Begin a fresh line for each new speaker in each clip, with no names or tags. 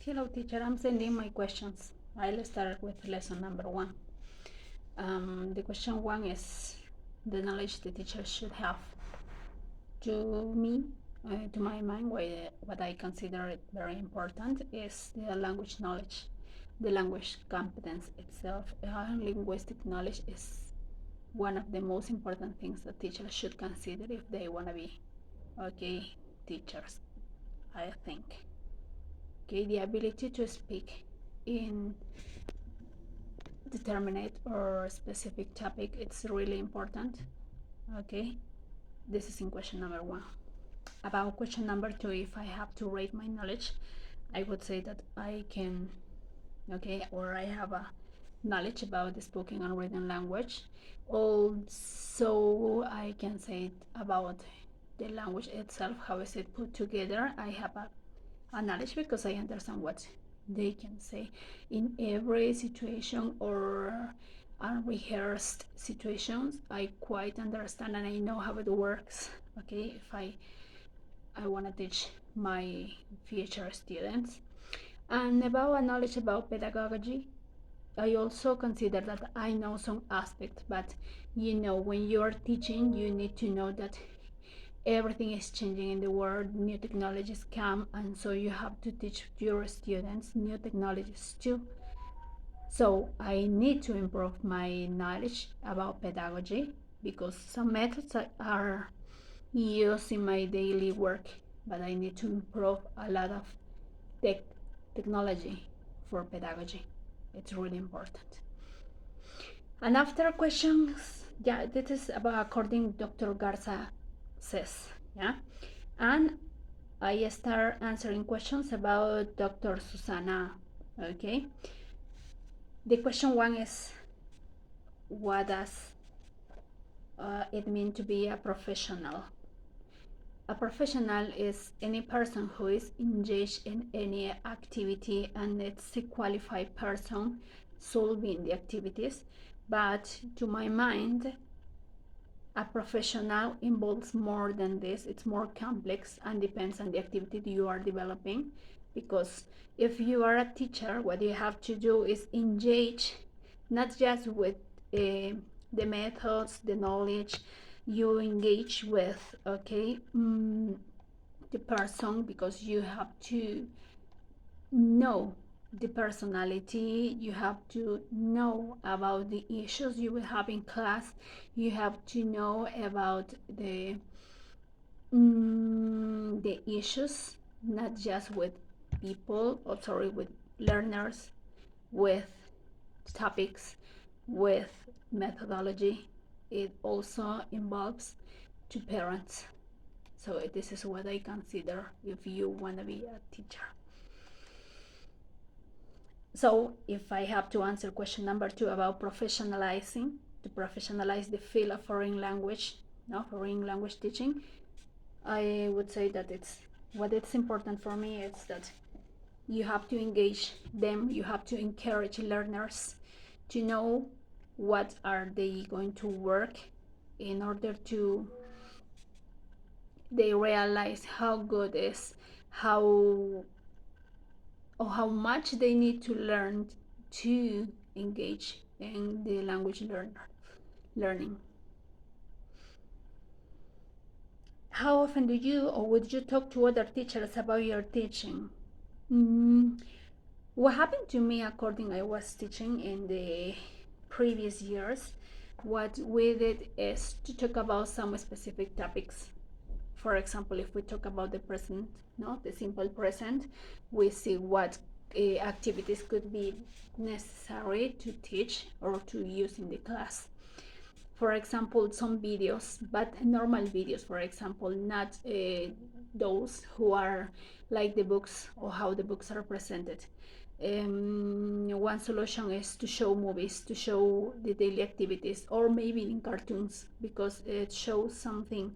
Hello teacher, I'm sending my questions. I'll start with lesson number 1. The question 1 is the knowledge the teacher should have. To me, to my mind, what I consider it very important is the language knowledge, the language competence itself. Linguistic knowledge is one of the most important things that teachers should consider if they want to be teachers, I think. The ability to speak in determinate or specific topic, it's really important. This is in question number 1. About question number 2, if I have to rate my knowledge, I would say that I can, or I have a knowledge about the spoken and written language. Also, I can say about the language itself, how is it put together. I have a knowledge because I understand what they can say in every situation or unrehearsed situations. I quite understand and I know how it works. If I want to teach my future students. And about a knowledge about pedagogy, I also consider that I know some aspects, but when you're teaching, you need to know that everything is changing in the world, new technologies come, and so you have to teach your students new technologies too. So I need to improve my knowledge about pedagogy because some methods are used in my daily work, but I need to improve a lot of technology for pedagogy. It's really important. And after questions, this is about according Dr. Garza says, and I start answering questions about Dr. Susana. The question 1 is, what does it mean to be a professional? A professional is any person who is engaged in any activity, and it's a qualified person solving the activities. But to my mind, a professional involves more than this. It's more complex and depends on the activity you are developing, because if you are a teacher, what you have to do is engage not just with the methods, the knowledge. You engage with the person, because you have to know the personality, you have to know about the issues you will have in class, you have to know about the issues, not just with people, with learners, with topics, with methodology. It also involves to parents. So this is what I consider if you want to be a teacher. So if I have to answer question number 2 about professionalizing, to professionalize the field of foreign language, foreign language teaching, I would say that it's important for me is that you have to engage them, you have to encourage learners to know what are they going to work in order to they realize how good is, how much they need to learn to engage in the language learning. How often do you or would you talk to other teachers about your teaching? What happened to me, according I was teaching in the previous years, what we did is to talk about some specific topics. For example, if we talk about the present, the simple present, we see what activities could be necessary to teach or to use in the class. For example, some videos, but normal videos, for example, not those who are like the books or how the books are presented. One solution is to show movies, to show the daily activities, or maybe in cartoons, because it shows something.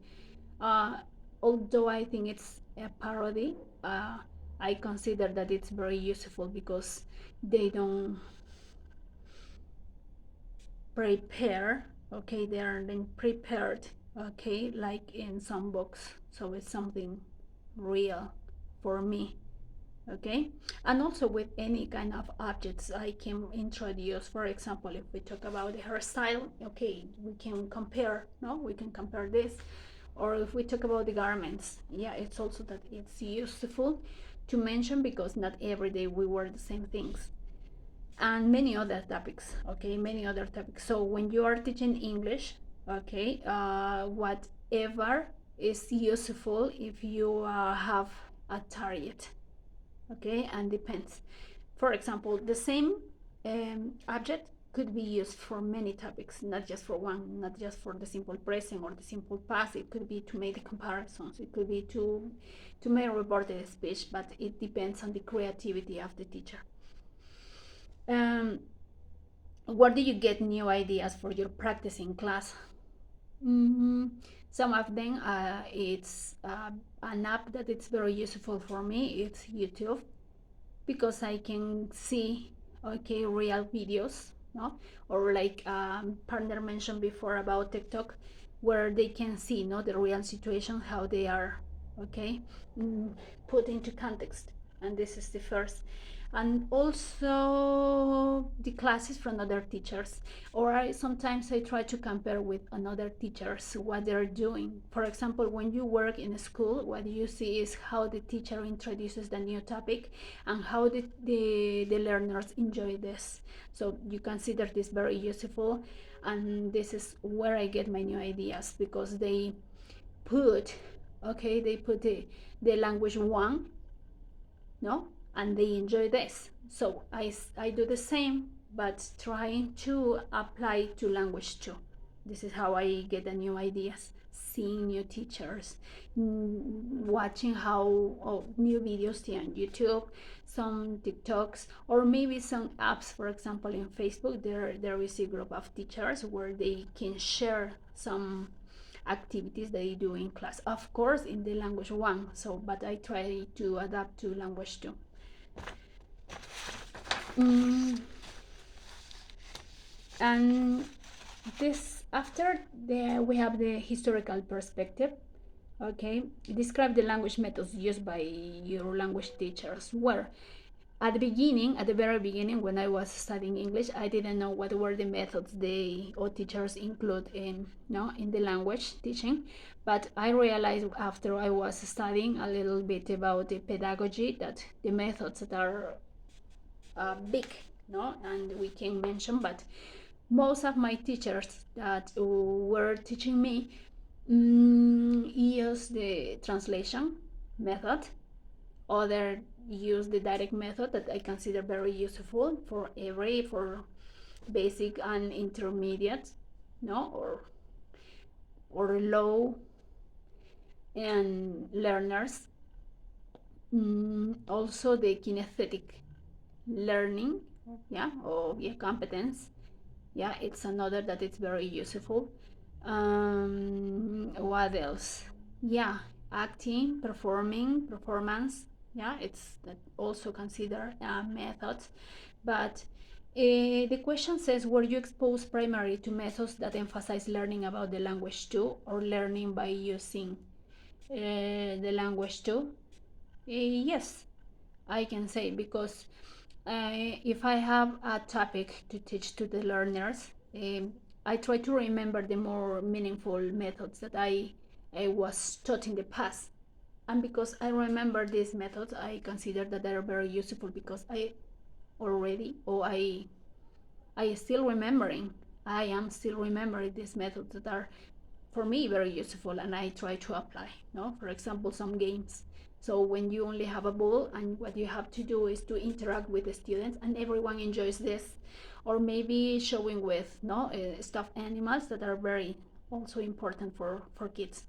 Although I think it's a parody, I consider that it's very useful because they don't prepare, they are then prepared, like in some books. So it's something real for me, okay? And also with any kind of objects I can introduce. For example, if we talk about the hairstyle, okay, we can compare, no, we can compare this. Or if we talk about the garments, yeah, it's also that it's useful to mention, because not every day we wear the same things, and many other topics, okay, many other topics. So when you are teaching English, okay, whatever is useful if you have a target, okay, and depends. For example, the same object could be used for many topics, not just for one, not just for the simple present or the simple past. It could be to make the comparisons, it could be to make a reported speech, but it depends on the creativity of the teacher. um, where do you get new ideas for your practice in class? Mm-hmm. Some of them, it's an app that it's very useful for me. It's YouTube, because I can see, okay, real videos, no, or like partner mentioned before about TikTok, where they can see, no, the real situation, how they are, okay, mm, put into context. And this is the first. And also the classes from other teachers, or sometimes I try to compare with another teachers what they're doing. For example, when you work in a school, what you see is how the teacher introduces the new topic and how the learners enjoy this. So you consider this very useful, and this is where I get my new ideas, because they put, okay, they put the language one, no, and they enjoy this. So I do the same, but trying to apply to language too. This is how I get the new ideas, seeing new teachers, watching how, new videos on YouTube, some TikToks, or maybe some apps. For example, in Facebook, there is a group of teachers where they can share some activities they do in class, of course in the language one. So but I try to adapt to language two. mm, and this, after we have the historical perspective, okay, describe the language methods used by your language teachers. Where at the beginning, at the very beginning, when I was studying English, I didn't know what were the methods they or teachers include in, no, in the language teaching. But I realized after I was studying a little bit about the pedagogy that the methods that are big, no, and we can mention. But most of my teachers that were teaching me use the translation method. Other use the direct method that I consider very useful for basic and intermediate, no, or low and learners. Also the kinesthetic learning, yeah, or yeah, competence, yeah, it's another that it's very useful. What else? Yeah, acting, performing, performance, yeah, it's that also considered methods. But the question says, were you exposed primarily to methods that emphasize learning about the language too, or learning by using the language too? Yes, I can say, because if I have a topic to teach to the learners, I try to remember the more meaningful methods that I was taught in the past. And because I remember these methods, I consider that they are very useful, because I already, or I still remembering, I am still remembering these methods that are for me very useful, and I try to apply, no, for example, some games. So when you only have a ball and what you have to do is to interact with the students and everyone enjoys this, or maybe showing with, no, stuffed animals that are very also important for kids,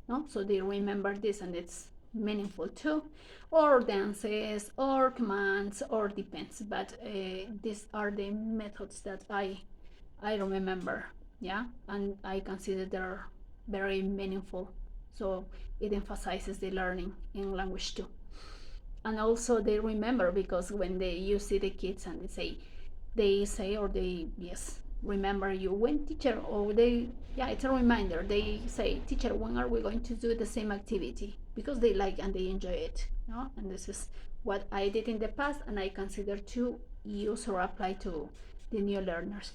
no, so they remember this and it's meaningful too. Or dances or commands, or depends, but these are the methods that I remember, yeah, and I consider they're very meaningful. So it emphasizes the learning in language too. And also they remember, because when you see the kids and they say, or they, yes, remember you when teacher, or they, yeah, it's a reminder. They say, teacher, when are we going to do the same activity? Because they like and they enjoy it, no? And this is what I did in the past, and I consider to use or apply to the new learners.